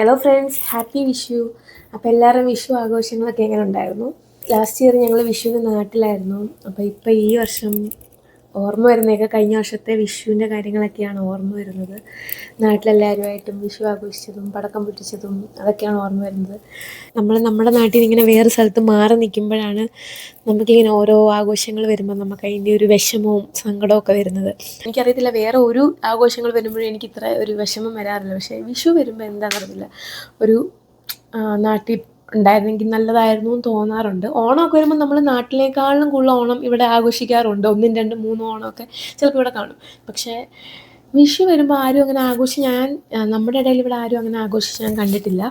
Hello friends, happy Vishu. അപ്പോൾ എല്ലാവരും വിഷു ആഘോഷങ്ങളൊക്കെ എങ്ങനെ ഉണ്ടായിരുന്നു? ലാസ്റ്റ് ഇയർ ഞങ്ങൾ വിഷുവിന് നാട്ടിലായിരുന്നു. അപ്പോൾ ഇപ്പോൾ ഈ വർഷം ഓർമ്മ വരുന്നതൊക്കെ കഴിഞ്ഞ വർഷത്തെ വിഷുവിൻ്റെ കാര്യങ്ങളൊക്കെയാണ് ഓർമ്മ വരുന്നത്. നാട്ടിലെല്ലാവരുമായിട്ടും വിഷു ആഘോഷിച്ചതും പടക്കം പൊട്ടിച്ചതും അതൊക്കെയാണ് ഓർമ്മ വരുന്നത്. നമ്മൾ നമ്മുടെ നാട്ടിൽ നിന്ന് ഇങ്ങനെ വേറെ സ്ഥലത്ത് മാറി നിൽക്കുമ്പോഴാണ് നമുക്കിങ്ങനെ ഓരോ ആഘോഷങ്ങൾ വരുമ്പോൾ നമുക്ക് അതിൻ്റെ ഒരു വിഷമവും സങ്കടവും ഒക്കെ വരുന്നത്. എനിക്കറിയത്തില്ല, വേറെ ഒരു ആഘോഷങ്ങൾ വരുമ്പോഴും എനിക്ക് ഇത്ര ഒരു വിഷമം വരാറില്ല. പക്ഷേ വിഷു വരുമ്പോൾ എന്താണെന്നറിയില്ല, ഒരു നാട്ടിൽ ഉണ്ടായിരുന്നെങ്കിൽ നല്ലതായിരുന്നു എന്ന് തോന്നാറുണ്ട്. ഓണമൊക്കെ വരുമ്പോൾ നമ്മൾ നാട്ടിലേക്കാളും കൂടുതൽ ഓണം ഇവിടെ ആഘോഷിക്കാറുണ്ട്. 1, 2, 3 ഓണമൊക്കെ ചിലപ്പോൾ ഇവിടെ കാണും. പക്ഷേ വിഷു വരുമ്പോൾ ആരും അങ്ങനെ നമ്മുടെ ഇടയിൽ ഇവിടെ ആരും അങ്ങനെ ആഘോഷിച്ച് ഞാൻ കണ്ടിട്ടില്ല.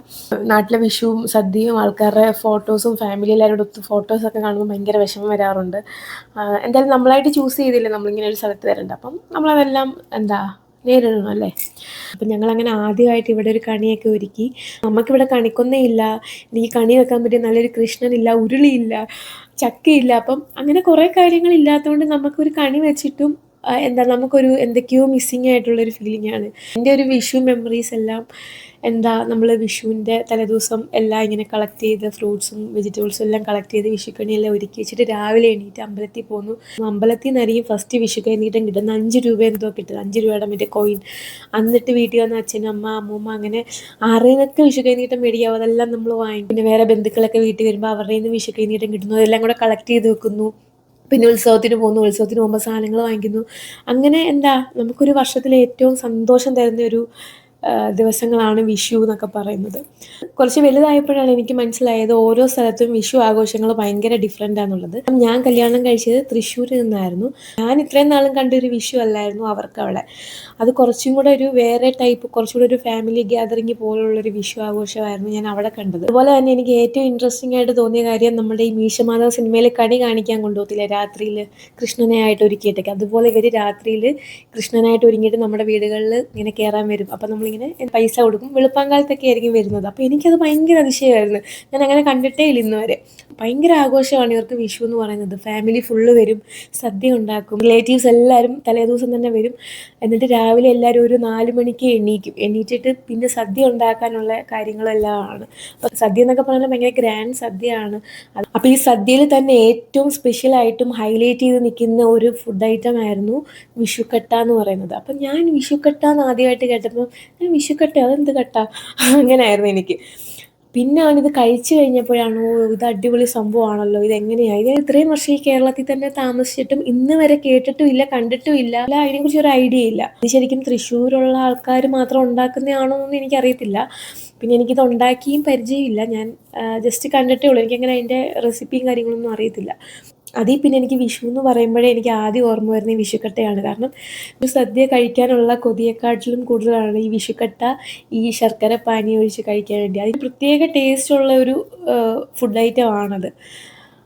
നാട്ടിലെ വിഷുവും സദ്യയും ആൾക്കാരുടെ ഫോട്ടോസും ഫാമിലി എല്ലാവരോടും ഒത്ത് ഫോട്ടോസൊക്കെ കാണുമ്പോൾ ഭയങ്കര വിഷമം വരാറുണ്ട്. എന്തായാലും നമ്മളായിട്ട് ചൂസ് ചെയ്തില്ലേ നമ്മളിങ്ങനെ ഒരു സ്ഥലത്ത് വരേണ്ട, അപ്പം നമ്മളതെല്ലാം നേരിടണം അല്ലേ. അപ്പം ഞങ്ങളങ്ങനെ ആദ്യമായിട്ട് ഇവിടെ ഒരു കണിയൊക്കെ ഒരുക്കി. നമുക്കിവിടെ കണിക്കൊന്നയില്ല, എനിക്ക് കണി വെക്കാൻ പറ്റിയ നല്ലൊരു കൃഷ്ണനില്ല, ഉരുളിയില്ല, ചക്കയില്ല. അപ്പം അങ്ങനെ കുറേ കാര്യങ്ങളില്ലാത്തതുകൊണ്ട് നമുക്കൊരു കണി വെച്ചിട്ടും നമുക്കൊരു എന്തൊക്കെയോ മിസ്സിങ് ആയിട്ടുള്ളൊരു ഫീലിംഗ് ആണ്. എൻ്റെ ഒരു വിഷു മെമ്മറീസ് എല്ലാം നമ്മൾ വിഷുവിൻ്റെ തലേദിവസം എല്ലാം ഇങ്ങനെ കളക്ട് ചെയ്ത് ഫ്രൂട്ട്സും വെജിറ്റബിൾസും എല്ലാം കളക്ട് ചെയ്ത് വിഷുക്കണിയെല്ലാം ഒരുക്കി വെച്ചിട്ട് രാവിലെ എണീറ്റ് അമ്പലത്തിൽ പോന്നു. അമ്പലത്തിൽ നിന്നായിരിക്കും ഫസ്റ്റ് വിഷു കഴിഞ്ഞിട്ടും കിട്ടുന്ന 5 രൂപ എന്തോ കിട്ടുന്നത്, 5 രൂപയുടെ മറ്റേ കോയിൻ. എന്നിട്ട് വീട്ടിൽ വന്ന അച്ഛൻ, അമ്മ, അമ്മൂമ്മ അങ്ങനെ ആരുടെയൊക്കെ വിഷു കഴിഞ്ഞിട്ടും മേടിക്കാവും, അതെല്ലാം നമ്മൾ വാങ്ങിക്കും. പിന്നെ വേറെ ബന്ധുക്കളൊക്കെ വീട്ടിൽ വരുമ്പോൾ അവരുടെ നിന്ന് വിഷു കഴിഞ്ഞിട്ടും കിട്ടുന്നു, അതെല്ലാം കൂടെ കളക്ട് ചെയ്ത് വെക്കുന്നു. പിന്നെ ഉത്സവത്തിന് പോകുമ്പോൾ സാധനങ്ങൾ വാങ്ങിക്കുന്നു. അങ്ങനെ നമുക്കൊരു വർഷത്തിലെ ഏറ്റവും സന്തോഷം തരുന്ന ഒരു ദിവസങ്ങളാണ് വിഷു എന്നൊക്കെ പറയുന്നത്. കുറച്ച് വലുതായപ്പോഴാണ് എനിക്ക് മനസ്സിലായത് ഓരോ സ്ഥലത്തും വിഷു ആഘോഷങ്ങൾ ഭയങ്കര ഡിഫറെൻ്റ് ആണെന്നുള്ളത്. ഞാൻ കല്യാണം കഴിച്ചത് തൃശ്ശൂരിൽ നിന്നായിരുന്നു. ഞാൻ ഇത്രയും നാളും കണ്ടൊരു വിഷു അല്ലായിരുന്നു അവർക്ക് അവിടെ. അത് കുറച്ചും കൂടെ ഒരു വേറെ ടൈപ്പ്, കുറച്ചുകൂടെ ഒരു ഫാമിലി ഗ്യാതറിങ് പോലുള്ളൊരു വിഷു ആഘോഷമായിരുന്നു ഞാൻ അവിടെ കണ്ടത്. അതുപോലെ തന്നെ എനിക്ക് ഏറ്റവും ഇൻട്രസ്റ്റിംഗ് ആയിട്ട് തോന്നിയ കാര്യം, നമ്മുടെ ഈ മീശമാധവ സിനിമയിൽ കണി കാണിക്കാൻ കൊണ്ടുപോകത്തില്ലേ രാത്രിയിൽ, കൃഷ്ണനെ ആയിട്ട് ഒരുക്കിയിട്ടൊക്കെ. അതുപോലെ ഇവർ രാത്രിയിൽ കൃഷ്ണനായിട്ട് ഒരുങ്ങിയിട്ട് നമ്മുടെ വീടുകളിൽ ഇങ്ങനെ കയറാൻ വരും. അപ്പം നമ്മളിങ്ങനെ പൈസ കൊടുക്കും. വെളുപ്പാങ്കാലത്തൊക്കെ ആയിരിക്കും വരുന്നത്. അപ്പോൾ എനിക്കത് ഭയങ്കര അതിശയമായിരുന്നു. ഞാൻ അങ്ങനെ കണ്ടിട്ടേ ഇല്ല ഇന്ന് വരെ. ഭയങ്കര ആഘോഷമാണ് ഇവർക്ക് വിഷു എന്ന് പറയുന്നത്. ഫാമിലി ഫുള്ള് വരും, സദ്യ ഉണ്ടാക്കും, റിലേറ്റീവ്സ് എല്ലാവരും തലേദിവസം തന്നെ വരും. എന്നിട്ട് രാവിലെ എല്ലാവരും ഒരു 4 മണിക്ക് എണീറ്റിട്ട് പിന്നെ സദ്യ ഉണ്ടാക്കാനുള്ള കാര്യങ്ങളെല്ലാം ആണ്. അപ്പോൾ സദ്യ എന്നൊക്കെ പറഞ്ഞാൽ ഭയങ്കര ഗ്രാൻഡ് സദ്യയാണ്. അപ്പോൾ ഈ സദ്യയിൽ തന്നെ ഏറ്റവും സ്പെഷ്യലായിട്ടും ഹൈലൈറ്റ് ചെയ്ത് നിൽക്കുന്ന ഒരു ഫുഡ് ഐറ്റം ആയിരുന്നു വിഷുക്കട്ട എന്ന് പറയുന്നത്. അപ്പം ഞാൻ വിഷുക്കട്ട എന്ന് ആദ്യമായിട്ട് കേട്ടപ്പോൾ ഞാൻ വിഷുക്കട്ട, അതെന്ത് കട്ട, അങ്ങനെയായിരുന്നു എനിക്ക്. പിന്നെ അവനിത് കഴിച്ചു കഴിഞ്ഞപ്പോഴാണോ ഇത് അടിപൊളി സംഭവമാണല്ലോ, ഇതെങ്ങനെയാണ്, ഇത് ഇത്രയും വർഷം ഈ കേരളത്തിൽ തന്നെ താമസിച്ചിട്ടും ഇന്ന് വരെ കേട്ടിട്ടും ഇല്ല, കണ്ടിട്ടും ഇല്ല, അതിനെക്കുറിച്ച് ഒരു ഐഡിയ ഇല്ല. ഇത് ശരിക്കും തൃശ്ശൂരുള്ള ആൾക്കാർ മാത്രം ഉണ്ടാക്കുന്നതാണോ എന്ന് എനിക്കറിയത്തില്ല. പിന്നെ എനിക്കിത് ഉണ്ടാക്കിയും പരിചയമില്ല. ഞാൻ ജസ്റ്റ് കണ്ടിട്ടേ ഉള്ളൂ. എനിക്കങ്ങനെ അതിൻ്റെ റെസിപ്പിയും കാര്യങ്ങളൊന്നും അറിയത്തില്ല. അതിൽ പിന്നെ എനിക്ക് വിഷു എന്ന് പറയുമ്പോഴേ എനിക്ക് ആദ്യം ഓർമ്മ വരുന്നത് ഈ വിഷുക്കട്ടയാണ്. കാരണം ഒരു സദ്യ കഴിക്കാനുള്ള കൊതിയെക്കാട്ടിലും കൂടുതലാണ് ഈ വിഷുക്കട്ട ഈ ശർക്കര പാനി ഒഴിച്ച് കഴിക്കാൻ വേണ്ടി. അതിന് പ്രത്യേക ടേസ്റ്റുള്ള ഒരു ഫുഡ് ഐറ്റം ആണത്.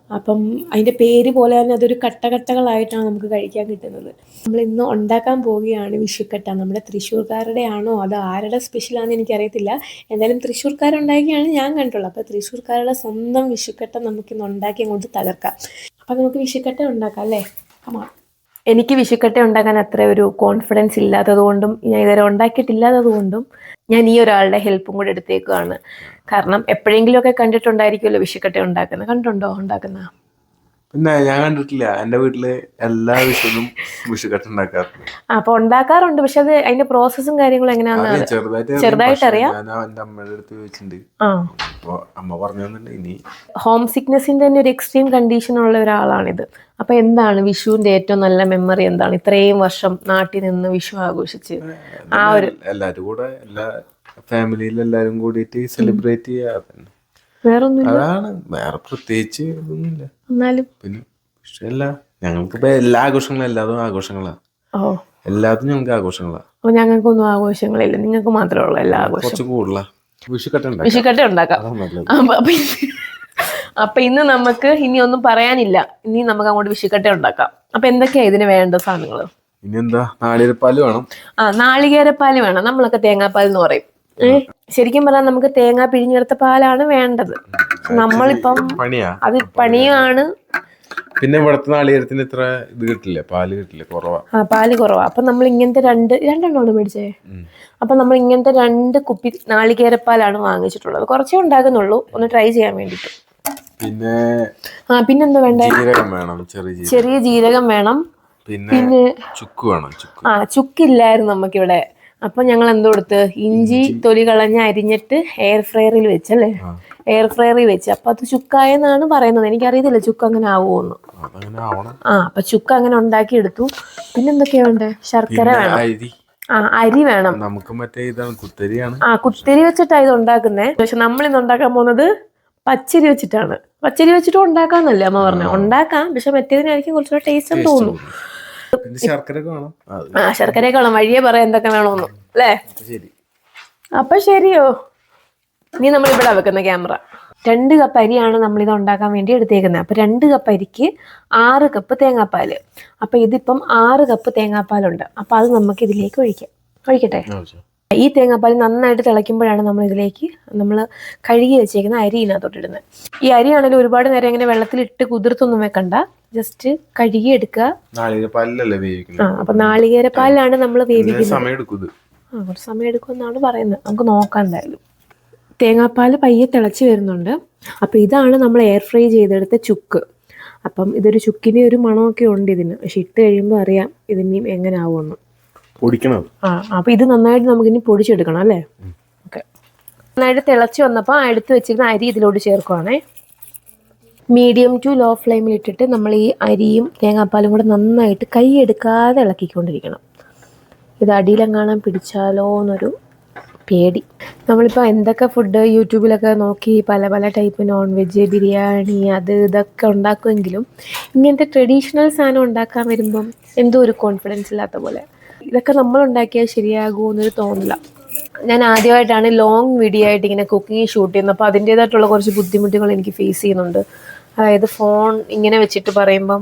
അപ്പം അതിൻ്റെ പേര് പോലെ തന്നെ അതൊരു കട്ടകട്ടകളായിട്ടാണ് നമുക്ക് കഴിക്കാൻ കിട്ടുന്നത്. നമ്മളിന്ന് ഉണ്ടാക്കാൻ പോവുകയാണ് വിഷുക്കട്ട. നമ്മുടെ തൃശ്ശൂർക്കാരുടെ ആണോ അത് ആരുടെ സ്പെഷ്യലാണെന്ന് എനിക്കറിയത്തില്ല. എന്തായാലും തൃശ്ശൂർക്കാരുണ്ടാക്കിയാണ് ഞാൻ കണ്ടുള്ളത്. അപ്പോൾ തൃശ്ശൂർക്കാരുടെ സ്വന്തം വിഷുക്കട്ട നമുക്കിന്ന് ഉണ്ടാക്കി അങ്ങോട്ട് തകർക്കാം. അപ്പം നമുക്ക് വിഷുക്കട്ട ഉണ്ടാക്കാം അല്ലേ? കമാ. എനിക്ക് വിഷുക്കട്ട ഉണ്ടാക്കാൻ അത്ര ഒരു കോൺഫിഡൻസ് ഇല്ലാത്തതുകൊണ്ടും ഞാൻ ഇതുവരെ ഉണ്ടാക്കിയിട്ടില്ലാത്തതുകൊണ്ടും ഞാൻ ഈ ഒരാളുടെ ഹെൽപ്പും കൂടെ എടുത്തേക്കുകയാണ്. കാരണം എപ്പോഴെങ്കിലുമൊക്കെ കണ്ടിട്ടുണ്ടായിരിക്കുമല്ലോ വിഷുക്കട്ട ഉണ്ടാക്കുന്നത്. കണ്ടുണ്ടോ ഉണ്ടാക്കുന്ന? പിന്നെ ഞാൻ കണ്ടിട്ടില്ല. എൻ്റെ വീട്ടില് എല്ലാ വിഷുവിനും വിഷുക്കട്ട ഉണ്ടാക്കാറുണ്ട്. അപ്പോൾ ഉണ്ടാക്കാറുണ്ട്. പക്ഷെ അത് അതിന്റെ പ്രോസസ്സും കാര്യങ്ങളും എങ്ങനെയാണെന്ന് ചെറുതായിട്ട് അറിയാം. ഞാൻ എൻ്റെ അമ്മയുടെ അടുത്ത് ചോദിച്ചിട്ടുണ്ട്. അപ്പോൾ അമ്മ പറഞ്ഞു തന്നിട്ടുണ്ട്. ഇനി ഹോം സിക്നെസിന്റെ തന്നെ ഒരു എക്സ്ട്രീം കണ്ടീഷൻ ഉള്ള ഒരാളാണിത്. അപ്പൊ എന്താണ് വിഷുവിന്റെ ഏറ്റവും നല്ല മെമ്മറി എന്താണ്? ഇത്രയും വർഷം നാട്ടിൽ നിന്ന് വിഷു ആഘോഷിച്ച് ആ ഒരു എല്ലാരും കൂടെ, എല്ലാ ഫാമിലിയിൽ എല്ലാരും കൂടിയിട്ട് സെലിബ്രേറ്റ് ചെയ്യാതെ വേറൊന്നുമില്ല. അതാണ്, വേറെ പ്രത്യേകിച്ച് ഇതൊന്നുമില്ല. എന്നാലും പിന്നെ വിഷയല്ല, ഞങ്ങൾക്കിപ്പോ എല്ലാ ആഘോഷങ്ങളും എല്ലാതും ആഘോഷങ്ങളാ. എല്ലാതും ഞങ്ങൾക്ക് ആഘോഷങ്ങളാ. അപ്പൊ ഞങ്ങൾക്കൊന്നും ആഘോഷങ്ങളില്ല, നിങ്ങൾക്ക് മാത്രമേ ഉള്ളൂ എല്ലാ ആഘോഷം. കുറച്ച് കൂടുതലാ. വിഷുക്കട്ട ഉണ്ടാക്കാം. അപ്പൊ ഇന്ന് നമുക്ക് ഇനി ഒന്നും പറയാനില്ല. ഇനി നമുക്ക് അങ്ങോട്ട് വിഷുക്കട്ട ഉണ്ടാക്കാം. അപ്പൊ എന്തൊക്കെയാ ഇതിന് വേണ്ട സാധനങ്ങൾ? ഇനി എന്താ, നാളികേരപ്പാല് വേണം. നാളികേരപ്പാല് വേണം. നമ്മളൊക്കെ തേങ്ങാപ്പാൽ എന്ന് പറയും. ശരിക്കും പറഞ്ഞാൽ നമുക്ക് തേങ്ങ പിഴിഞ്ഞെടുത്ത പാലാണ് വേണ്ടത്. നമ്മളിപ്പം അത് പണിയാണ്. പിന്നെ ഇവിടുത്തെ നാളികേരത്തിന് ഇത്ര ഇത് കിട്ടില്ല, പാല് കിട്ടില്ല, കുറവാ. പാല് കുറവാ. അപ്പൊ നമ്മൾ ഇങ്ങനത്തെ രണ്ടെണ്ണമാണ് മേടിച്ചേ. അപ്പൊ നമ്മൾ ഇങ്ങനത്തെ 2 കുപ്പി നാളികേരപ്പാലാണ് വാങ്ങിച്ചിട്ടുള്ളത്. കുറച്ചേ ഉണ്ടാകുന്നുള്ളൂ, ഒന്ന് ട്രൈ ചെയ്യാൻ വേണ്ടിട്ട്. പിന്നെ പിന്നെന്താ വേണ്ടേ? ജീരകം വേണം, ചെറിയ ജീരകം വേണം. പിന്നെ ചുക്ക് വേണം. ചുക്കില്ലായിരുന്നു നമുക്കിവിടെ. അപ്പൊ ഞങ്ങൾ എന്തോ കൊടുത്ത്, ഇഞ്ചി തൊലി കളഞ്ഞ് അരിഞ്ഞിട്ട് എയർ ഫ്രയറിൽ വെച്ചല്ലേ, എയർ ഫ്രയറിൽ വെച്ച്. അപ്പൊ അത് ചുക്കായെന്നാണ് പറയുന്നത്. എനിക്കറിയത്തില്ല ചുക്ക് അങ്ങനെ ആവുമോന്ന്. അപ്പൊ ചുക്ക് അങ്ങനെ ഉണ്ടാക്കി എടുത്തു. പിന്നെന്തൊക്കെയാ വേണ്ടേ? ശർക്കര വേണം, അരി വേണം. നമുക്ക് മറ്റേ ഇതാണ് കുത്തരിയാണ്. കുത്തരി വെച്ചിട്ടാ ഇത് ഉണ്ടാക്കുന്നേ. പക്ഷെ നമ്മൾ ഇന്ന് ഉണ്ടാക്കാൻ പോകുന്നത് പച്ചരി വെച്ചിട്ടാണ്. പച്ചരി വെച്ചിട്ടും ഉണ്ടാക്കാന്നല്ലേ അമ്മ പറഞ്ഞ. ഉണ്ടാക്കാം, പക്ഷെ മറ്റേതിനായിരിക്കും കുറച്ചുകൂടെ ടേസ്റ്റ് എന്ന് തോന്നുന്നു. ശർക്കരയൊക്കെ വേണം. വഴിയെ പറയാം എന്തൊക്കെ വേണമെന്ന് അല്ലേ. അപ്പൊ ശരിയോ, നീ നമ്മൾ ഇവിടെ വെക്കുന്ന ക്യാമറ. 2 കപ്പ് അരിയാണ് നമ്മൾ ഇത് ഉണ്ടാക്കാൻ വേണ്ടി എടുത്തേക്കുന്നത്. അപ്പൊ 2 കപ്പ് അരിക്ക് 6 കപ്പ് തേങ്ങാപ്പാല്. അപ്പൊ ഇതിപ്പം 6 കപ്പ് തേങ്ങാപ്പാലുണ്ട്. അപ്പൊ അത് നമുക്ക് ഇതിലേക്ക് ഒഴിക്കട്ടെ. ഈ തേങ്ങാപ്പാൽ നന്നായിട്ട് തിളയ്ക്കുമ്പോഴാണ് നമ്മൾ ഇതിലേക്ക് നമ്മൾ കഴുകി വെച്ചേക്കുന്ന അരി ഇതിനകത്തോട്ട് ഇടുന്നത്. ഈ അരിയാണെങ്കിലും ഒരുപാട് നേരം ഇങ്ങനെ വെള്ളത്തിലിട്ട് കുതിർത്തൊന്നും വെക്കണ്ട, ജസ്റ്റ് കഴുകി എടുക്കുക. അപ്പൊ നാളികേരപ്പാലിലാണ് നമ്മൾ വേവിക്കുന്നത്. കുറച്ച് സമയം എടുക്കുമെന്നാണ് പറയുന്നത്. നമുക്ക് നോക്കാം എന്തായാലും. തേങ്ങാപ്പാൽ പയ്യെ തിളച്ച് വരുന്നുണ്ട്. അപ്പം ഇതാണ് നമ്മൾ എയർ ഫ്രൈ ചെയ്തെടുത്ത ചുക്ക്. അപ്പം ഇതൊരു ചുക്കിൻ്റെ ഒരു മണമൊക്കെ ഉണ്ട് ഇതിന്. പക്ഷെ ഇട്ട് കഴിയുമ്പോൾ അറിയാം ഇതിനെയും എങ്ങനെ ആവുമെന്ന്. അപ്പം ഇത് നന്നായിട്ട് നമുക്കിനി പൊടിച്ചെടുക്കണം അല്ലേ. ഓക്കെ, നന്നായിട്ട് തിളച്ച് വന്നപ്പോൾ എടുത്ത് വെച്ചിരുന്ന അരി ഇതിലോട്ട് ചേർക്കുവാണേ. മീഡിയം ടു ലോ ഫ്ലെയിമിൽ ഇട്ടിട്ട് നമ്മൾ ഈ അരിയും തേങ്ങാപ്പാലും കൂടെ നന്നായിട്ട് കൈ എടുക്കാതെ ഇളക്കിക്കൊണ്ടിരിക്കണം. ഇത് അടിയിലെങ്ങാനും പിടിച്ചാലോ എന്നൊരു പേടി. നമ്മളിപ്പോൾ എന്തൊക്കെ ഫുഡ് യൂട്യൂബിലൊക്കെ നോക്കി പല ടൈപ്പ് നോൺ വെജ്, ബിരിയാണി, അത് ഇതൊക്കെ ഉണ്ടാക്കുമെങ്കിലും ഇങ്ങനത്തെ ട്രഡീഷണൽ സാധനം ഉണ്ടാക്കാൻ വരുമ്പം എന്തോ ഒരു കോൺഫിഡൻസ് ഇല്ലാത്ത പോലെ. ഇതൊക്കെ നമ്മൾ ഉണ്ടാക്കിയാൽ ശരിയാകുമെന്നൊരു തോന്നില്ല. ഞാൻ ആദ്യമായിട്ടാണ് ലോങ് വീഡിയോ ആയിട്ട് ഇങ്ങനെ കുക്കിംഗ് ഷൂട്ട് ചെയ്യുന്നത്. അപ്പോൾ അതിൻ്റേതായിട്ടുള്ള കുറച്ച് ബുദ്ധിമുട്ടുകൾ എനിക്ക് ഫേസ് ചെയ്യുന്നുണ്ട്. അതായത് ഫോൺ ഇങ്ങനെ വെച്ചിട്ട് പറയുമ്പം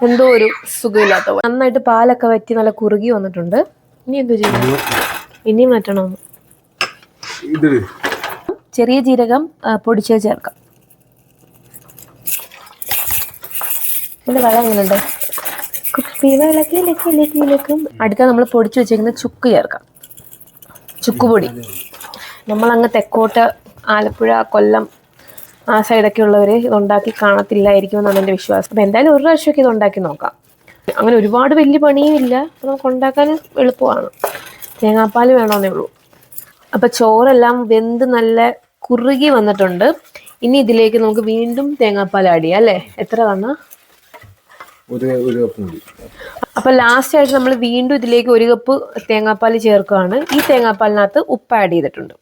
എന്തോ ഒരു സുഖമില്ലാത്ത പോലെ. നന്നായിട്ട് പാലൊക്കെ വറ്റി നല്ല കുറുകി വന്നിട്ടുണ്ട്. ഇനി എന്തോ ചെയ്യണം? ഇനി മാറ്റണം. ചെറിയ ജീരകം പൊടിച്ചത് ചേർക്കാം. ഇതിന്റെ വെള്ളം എങ്ങനെയുണ്ട്? കുപ്പി വിളക്കിലേക്കും. അടുത്ത നമ്മൾ പൊടിച്ചു വെച്ചേക്കുന്ന ചുക്ക് ചേർക്കാം. ചുക്കുപൊടി. നമ്മളങ്ങ് തെക്കോട്ട് ആലപ്പുഴ, കൊല്ലം ആ സൈഡൊക്കെ ഉള്ളവർ ഇതുണ്ടാക്കി കാണത്തില്ലായിരിക്കും എന്നാണ് എൻ്റെ വിശ്വാസം. അപ്പം എന്തായാലും ഒരു പ്രാവശ്യമൊക്കെ ഇത് ഉണ്ടാക്കി നോക്കാം. അങ്ങനെ ഒരുപാട് വലിയ പണിയും ഇല്ല, നമുക്ക് ഉണ്ടാക്കാൻ എളുപ്പമാണ്. തേങ്ങാപ്പാൽ വേണമെന്നേ ഉള്ളൂ. അപ്പം ചോറെല്ലാം വെന്ത് നല്ല കുറുകി വന്നിട്ടുണ്ട്. ഇനി ഇതിലേക്ക് നമുക്ക് വീണ്ടും തേങ്ങാപ്പാൽ ആഡ് ചെയ്യാം അല്ലേ. എത്ര വന്നാ? അപ്പം ലാസ്റ്റ് ആയിട്ട് നമ്മൾ വീണ്ടും ഇതിലേക്ക് 1 കപ്പ് തേങ്ങാപ്പാൽ ചേർക്കുകയാണ്. ഈ തേങ്ങാപ്പാലിനകത്ത് ഉപ്പ് ആഡ് ചെയ്തിട്ടുണ്ട്.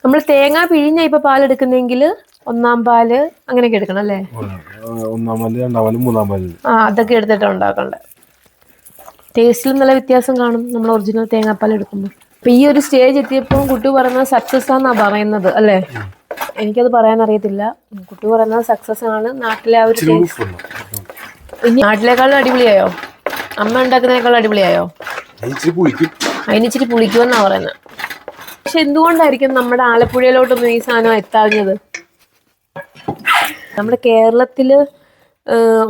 നമ്മൾ തേങ്ങ പിഴിഞ്ഞ ഇപ്പൊ പാലെടുക്കുന്നെങ്കിൽ 1-ാം പാല് അങ്ങനെയൊക്കെ എടുക്കണം അല്ലേ. 1-ാം പാല്, 2-ാം പാല്, 3-ാം പാല് അതൊക്കെ എടുത്തിട്ട് ഉണ്ടാക്കണ്ടേ. ടേസ്റ്റിലും നല്ല വ്യത്യാസം കാണും നമ്മൾ ഒറിജിനൽ തേങ്ങാപ്പാൽ എടുക്കുമ്പോൾ. അപ്പൊ ഈ ഒരു സ്റ്റേജ് എത്തിയപ്പോൾ കുട്ടി പറയുന്നത് സക്സസ് ആണെന്നാ പറയുന്നത് അല്ലേ. എനിക്കത് പറയാൻ അറിയത്തില്ല. കുട്ടി പറയുന്നത് സക്സസ് ആണ്. നാട്ടിലെ ആ ഒരു ടേസ്റ്റ് ഇനി നാട്ടിലേക്കാളും അടിപൊളിയായോ? അമ്മ ഉണ്ടാക്കുന്നതിനേക്കാളും അടിപൊളിയായോ? അതിനിച്ചിരി പുളിക്കുമെന്നാ പറയുന്നത്. പക്ഷെ എന്തുകൊണ്ടായിരിക്കും നമ്മുടെ ആലപ്പുഴയിലോട്ടൊന്നും ഈ സാധനം എത്താഞ്ഞത്? നമ്മുടെ കേരളത്തില്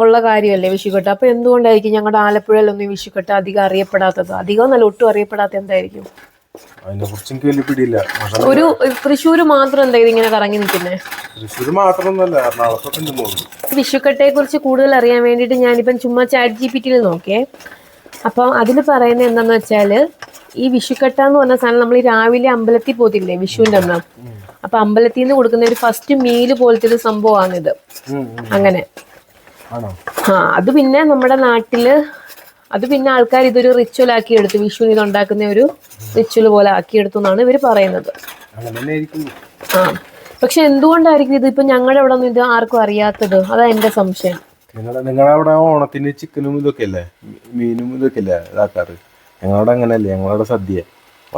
ഉള്ള കാര്യമല്ലേ വിഷുക്കട്ട. അപ്പൊ എന്തുകൊണ്ടായിരിക്കും ഞങ്ങളുടെ ആലപ്പുഴയിലൊന്നും വിഷുക്കട്ട അധികം അറിയപ്പെടാത്തത്? അധികം നല്ല ഒട്ടും അറിയപ്പെടാത്ത എന്തായിരിക്കും? ഒരു തൃശ്ശൂര് മാത്രം എന്താ ഇതിങ്ങനെ കറങ്ങി നിൽക്കുന്നേ? വിഷുക്കട്ടയെ കുറിച്ച് കൂടുതൽ അറിയാൻ വേണ്ടിയിട്ട് ഞാനിപ്പം ചുമ്മാ ChatGPT നോക്കിയേ. അപ്പം അതിൽ പറയുന്നത് എന്താന്ന് വെച്ചാല്, ഈ വിഷുക്കട്ട എന്ന് പറഞ്ഞ സാധനം നമ്മൾ ഈ രാവിലെ അമ്പലത്തിൽ പോത്തില്ലേ വിഷുവിന്റെ അന്ന്, അപ്പൊ അമ്പലത്തിൽ നിന്ന് കൊടുക്കുന്ന ഒരു ഫസ്റ്റ് മീല് പോലത്തെ ഒരു സംഭവമാണിത്. അങ്ങനെ അത് പിന്നെ നമ്മുടെ നാട്ടില് പിന്നെ ആൾക്കാർ ഇതൊരു റിച്വൽ ആക്കി എടുത്തു. വിഷുവിന് ഇത് ഉണ്ടാക്കുന്ന ഒരു റിച്വൽ പോലെ ആക്കിയെടുത്തു എന്നാണ് ഇവർ പറയുന്നത്. പക്ഷെ എന്തുകൊണ്ടായിരിക്കും ഇതിപ്പോ ഞങ്ങളുടെ അവിടെ ഒന്നും ഇത് ആർക്കും അറിയാത്തത്? അതാ എന്റെ സംശയം. നിങ്ങളുടെ അവിടെ ഓണത്തിന് ചിക്കനും ഇതൊക്കെ അല്ലേ, മീനും ഇതൊക്കെ അല്ലേ ഇതാക്കാറ്? ഞങ്ങളുടെ അങ്ങനെയല്ലേ, ഞങ്ങളുടെ സദ്യ.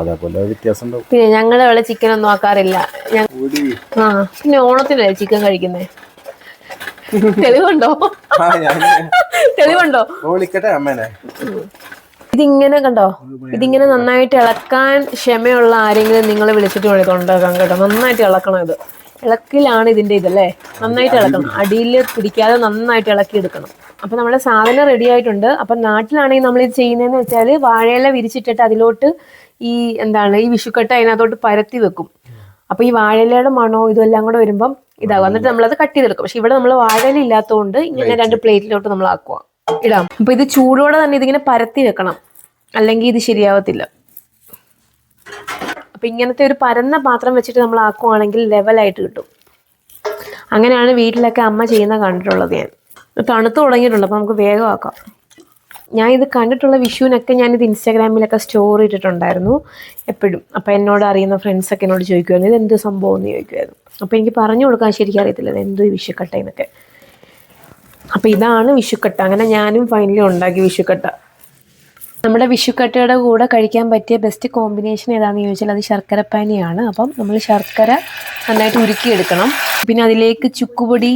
അതേപോലെ വ്യത്യാസം ഉണ്ടാവും. പിന്നെ ഞങ്ങളുടെ അവിടെ ചിക്കൻ ഒന്നും ആക്കാറില്ല. പിന്നെ ഓണത്തിനല്ലേ ചിക്കൻ കഴിക്കുന്നേ. തെളിവുണ്ടോ? ഇതിങ്ങനെ കണ്ടോ, ഇതിങ്ങനെ നന്നായിട്ട് ഇളക്കാൻ ക്ഷമയുള്ള ആരെങ്കിലും നിങ്ങളെ വിളിച്ചിട്ട് വേണം ഇത് ഉണ്ടാക്കാൻ കേട്ടോ. നന്നായിട്ട് ഇളക്കണം ഇത്. ഇളക്കിലാണ് ഇതിൻ്റെ ഇതല്ലേ. നന്നായിട്ട് ഇളക്കണം, അടിയിൽ പിടിക്കാതെ നന്നായിട്ട് ഇളക്കി എടുക്കണം. അപ്പം നമ്മുടെ സാധനം റെഡി ആയിട്ടുണ്ട്. അപ്പം നാട്ടിലാണെങ്കിൽ നമ്മളിത് ചെയ്യുന്നതെന്ന് വെച്ചാൽ വാഴയില വിരിച്ചിട്ടിട്ട് അതിലോട്ട് ഈ ഈ വിഷുക്കട്ട അതിനകത്തോട്ട് പരത്തി വെക്കും. അപ്പോൾ ഈ വാഴയിലയുടെ മണോ ഇതെല്ലാം കൂടെ വരുമ്പം ഇതാകും. എന്നിട്ട് നമ്മളത് കട്ട് ചെയ്തെടുക്കും. പക്ഷെ ഇവിടെ നമ്മൾ വാഴയില ഇല്ലാത്തതുകൊണ്ട് ഇങ്ങനെ 2 പ്ലേറ്റിലോട്ട് നമ്മൾ ആക്കുക ഇടാം. അപ്പോൾ ഇത് ചൂടോടെ തന്നെ ഇതിങ്ങനെ പരത്തി വെക്കണം, അല്ലെങ്കിൽ ഇത് ശരിയാവത്തില്ല. അപ്പം ഇങ്ങനത്തെ ഒരു പരന്ന പാത്രം വെച്ചിട്ട് നമ്മൾ ആക്കുവാണെങ്കിൽ ലെവലായിട്ട് കിട്ടും. അങ്ങനെയാണ് വീട്ടിലൊക്കെ അമ്മ ചെയ്യുന്ന കണ്ടിട്ടുള്ളത്. ഞാൻ തണുത്ത് തുടങ്ങിയിട്ടുണ്ട്, അപ്പോൾ നമുക്ക് വേഗം ആക്കാം. ഞാൻ ഇത് കണ്ടിട്ടുള്ള വിഷുവിനൊക്കെ ഞാനിത് ഇൻസ്റ്റാഗ്രാമിലൊക്കെ സ്റ്റോറി ഇട്ടിട്ടുണ്ടായിരുന്നു എപ്പോഴും. അപ്പോൾ എന്നോട് അറിയുന്ന ഫ്രണ്ട്സൊക്കെ എന്നോട് ചോദിക്കുമായിരുന്നു ഇത് എന്ത് സംഭവം എന്ന് ചോദിക്കുമായിരുന്നു. അപ്പോൾ എനിക്ക് പറഞ്ഞു കൊടുക്കാൻ ശരിക്കും അറിയത്തില്ല ഇത് എന്തോ ഈ വിഷുക്കട്ട എന്നൊക്കെ. അപ്പോൾ ഇതാണ് വിഷുക്കട്ട. അങ്ങനെ ഞാനും ഫൈനലി ഉണ്ടാക്കി വിഷുക്കട്ട. നമ്മുടെ വിഷുക്കട്ടയുടെ കൂടെ കഴിക്കാൻ പറ്റിയ ബെസ്റ്റ് കോമ്പിനേഷൻ ഏതാണെന്ന് ചോദിച്ചാൽ അത് ശർക്കരപ്പാനിയാണ്. അപ്പം നമ്മൾ ശർക്കര നന്നായിട്ട് ഉരുക്കിയെടുക്കണം. പിന്നെ അതിലേക്ക് ചുക്കുപൊടി,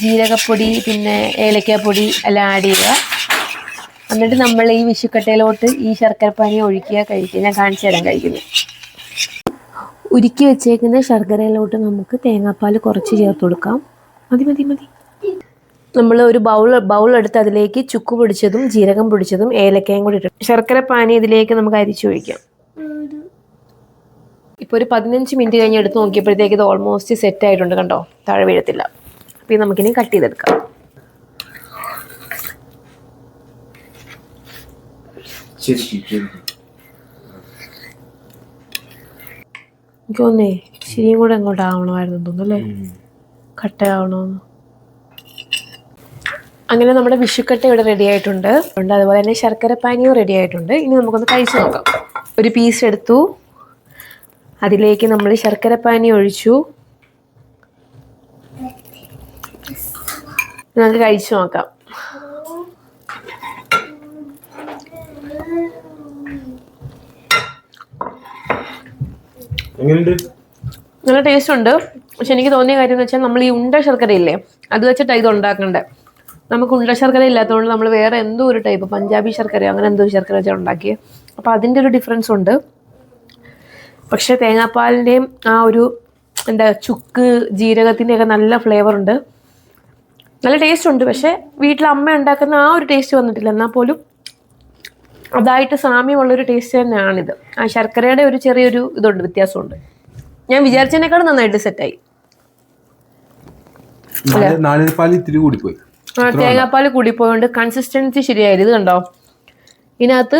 ജീരകപ്പൊടി, പിന്നെ ഏലക്കാപ്പൊടി എല്ലാം ആഡ് ചെയ്യുക. എന്നിട്ട് നമ്മൾ ഈ വിഷുക്കട്ടയിലോട്ട് ഈ ശർക്കരപ്പാനി ഒഴിക്കുക, കഴിക്കുക. ഞാൻ കാണിച്ചു തരാൻ കഴിക്കുന്നത്. ഉരുക്കി വെച്ചേക്കുന്ന ശർക്കരയിലോട്ട് നമുക്ക് തേങ്ങാപ്പാൽ കുറച്ച് ചേർത്ത് കൊടുക്കാം. മതി മതി മതി. നമ്മൾ ഒരു ബൗൾ എടുത്ത് അതിലേക്ക് ചുക്ക് പൊടിച്ചതും ജീരകം പൊടിച്ചതും ഏലക്കയും കൂടി ഇട്ടു. ശർക്കരപ്പാനി ഇതിലേക്ക് നമുക്ക് അരിച്ചൊഴിക്കാം. ഇപ്പോൾ ഒരു 15 മിനിറ്റ് കഴിഞ്ഞ് എടുത്ത് നോക്കിയപ്പോഴത്തേക്ക് ഇത് ഓൾമോസ്റ്റ് സെറ്റ് ആയിട്ടുണ്ട്. കണ്ടോ, താഴെ വീഴത്തില്ല. അപ്പോൾ ഇത് നമുക്കിനി കട്ട് ചെയ്തെടുക്കാം. എനിക്ക് തോന്നേ ശരിയും കൂടെ അങ്ങോട്ട് ആവണമായിരുന്നു തോന്നുന്നു അല്ലേ, കട്ടയാവണമെന്ന്. അങ്ങനെ നമ്മുടെ വിഷുക്കട്ട ഇവിടെ റെഡി ആയിട്ടുണ്ട്. അതുപോലെ തന്നെ ശർക്കരപ്പാനിയും റെഡി ആയിട്ടുണ്ട്. ഇനി നമുക്കൊന്ന് കഴിച്ചു നോക്കാം. ഒരു പീസ് എടുത്തു, അതിലേക്ക് നമ്മൾ ശർക്കരപ്പാനി ഒഴിച്ചു. നമുക്ക് കഴിച്ചു നോക്കാം. നല്ല ടേസ്റ്റ് ഉണ്ട്. പക്ഷെ എനിക്ക് തോന്നിയ കാര്യം എന്ന് വെച്ചാൽ നമ്മൾ ഈ ഉണ്ട ശർക്കര ഇല്ലേ, അത് വെച്ചിട്ടാണ് ഇത് ഉണ്ടാക്കണ്ടേ. നമുക്ക് ഉണ്ട ശർക്കര ഇല്ലാത്തതുകൊണ്ട് നമ്മൾ വേറെ എന്തോ ഒരു ടൈപ്പ് പഞ്ചാബി ശർക്കര അങ്ങനെ എന്തോ ശർക്കര വെച്ചാൽ ഉണ്ടാക്കിയത്. അപ്പോൾ അതിൻ്റെ ഒരു ഡിഫറൻസ് ഉണ്ട്. പക്ഷേ തേങ്ങാപ്പാലിൻ്റെയും ആ ഒരു ചുക്ക് ജീരകത്തിൻ്റെയൊക്കെ നല്ല ഫ്ലേവർ ഉണ്ട്, നല്ല ടേസ്റ്റ് ഉണ്ട്. പക്ഷേ വീട്ടിൽ അമ്മ ഉണ്ടാക്കുന്ന ആ ഒരു ടേസ്റ്റ് വന്നിട്ടില്ല. എന്നാൽ പോലും അതായിട്ട് സാമ്യമുള്ളൊരു ടേസ്റ്റ് തന്നെയാണിത്. ആ ശർക്കരയുടെ ഒരു ചെറിയൊരു ഇതുണ്ട്, വ്യത്യാസമുണ്ട്. ഞാൻ വിചാരിച്ചതിനേക്കാളും നന്നായിട്ട് സെറ്റായി. തേങ്ങാപ്പാൽ കൂടിപ്പോയോണ്ട് കൺസിസ്റ്റൻസി ശരിയായത്. ഇത് കണ്ടോ, ഇതിനകത്ത്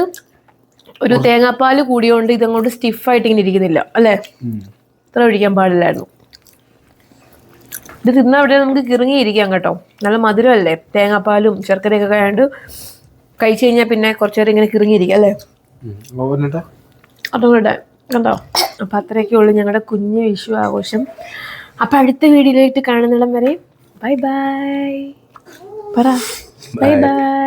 ഒരു തേങ്ങാപ്പാൽ കൂടിയോണ്ട് ഇതങ്ങോട്ട് സ്റ്റിഫായിട്ട് ഇങ്ങനെ ഇരിക്കുന്നില്ല അല്ലേ. ഇത്ര ഒഴിക്കാൻ പാടില്ലായിരുന്നു. ഇത് തിന്നാൽ അവിടെ നമുക്ക് കിറങ്ങിയിരിക്കാം കേട്ടോ. നല്ല മധുരമല്ലേ, തേങ്ങാപ്പാലും ശർക്കരയൊക്കെ ആയതുകൊണ്ട് കഴിച്ചു കഴിഞ്ഞാൽ പിന്നെ കുറച്ചു നേരം ഇങ്ങനെ കിറങ്ങിയിരിക്കാം അല്ലേ. അതുകൊണ്ട് കണ്ടോ. അപ്പം അത്രയൊക്കെ ഉള്ളൂ ഞങ്ങളുടെ കുഞ്ഞു വിഷു ആഘോഷം. അപ്പം അടുത്ത വീഡിയോയിലേക്ക് കാണുന്നിടം വരെ ബൈ ബൈ പറ. Bye bye.